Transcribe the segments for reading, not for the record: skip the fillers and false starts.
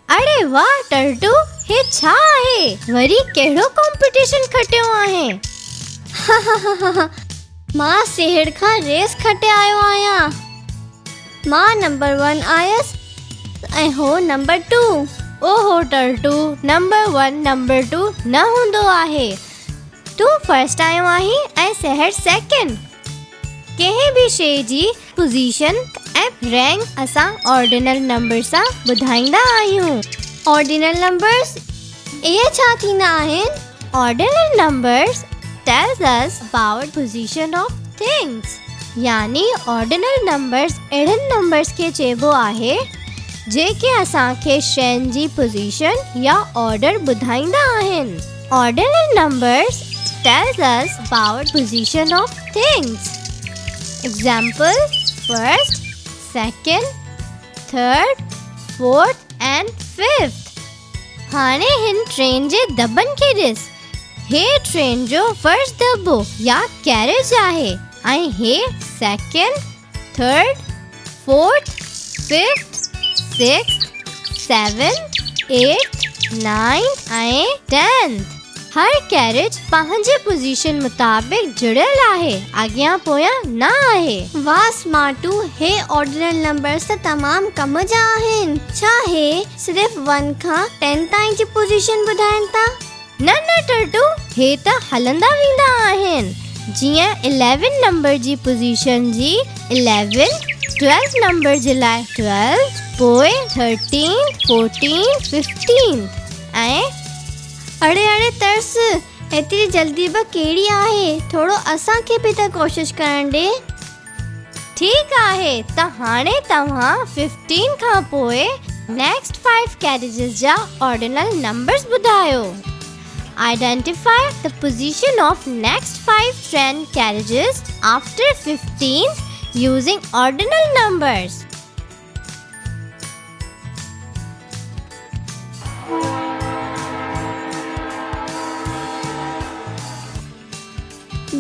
अरे वाह टर्टू, हे छा आहे? वरी कहिड़ो कॉम्पिटिशन खटियो आहे? मां सिहड़ खां रेस खटे आयो आहियां। मां नंबर 1 आयसि ऐं हो नंबर 2। ओहो टर्टू, नंबर 1 नंबर 2 न हूंदो आहे। तूं फर्स्ट आयो आहीं ऐं सिहड़ सेकेंड। कंहिं बि शइ जी पोजीशन ऐं रैंक असां ऑर्डिनल नंबर सां ॿुधाईंदा आहियूं। ऑर्डिनल नंबर्स इहे छा थींदा आहिनि? Ordinal numbers tells us about position of things। यानी ऑर्डिनल नंबर्स अहिड़नि नंबर्स खे चइबो आहे जेके असांखे शयुनि जी पोजीशन या ऑर्डर ॿुधाईंदा आहिनि। Ordinal numbers tells us about position of things। Example first, second, third, fourth and fifth. हाणे हिन ट्रेन जे दॿनि खे ॾिस। हे ट्रेन जो फर्स्ट दॿो या कैरेज आहे ऐं हे second, third, fourth, fifth, sixth, seventh, eighth, ninth ऐं 10th। हर कैरेज पंहिंजे पोजीशन मुताबिक जुड़ियल आहे, अॻियां पोयां न आहे। वाह स्मार्टू, हे ऑर्डिनल नंबर्स त तमामु कम जा आहिनि। छा हे सिर्फ़ 1 खां 10 ताईं जी पोजीशन ॿुधाइनि था? न टर्टू, हे त हलंदा वेंदा आहिनि। जीअं 11 नंबर जी पोजीशन जी 11, 12 नंबर जे लाइ 12, पोइ 13, 14, 15 ऐं अड़े तरस, एतिरी जल्दी बि कहिड़ी आहे? थोरो असांखे बि त कोशिश करण ॾे। ठीकु आहे, त हाणे तव्हां 15 खां पोइ नेक्स्ट 5 कैरेजेस जा ऑर्डिनल नंबर्स ॿुधायो। Identify the position of next 5 train carriages after 15 using ordinal numbers।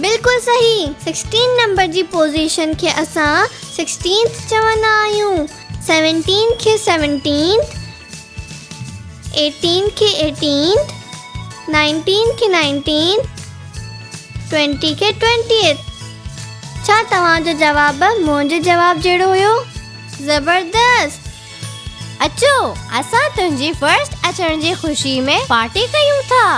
बिल्कुल सही। 16 नंबर जी पोजीशन खे असां 16th चवंदा आहियूं, 17 खे 17th, 18 खे 18th, 19 खे 19th, 20 खे 20th। छा तव्हांजो जवाब मुंहिंजे जवाब जहिड़ो हुयो? ज़बरदस्त। अचो, असां तुंहिंजी फर्स्ट अचण जी ख़ुशी में पार्टी कयूं था।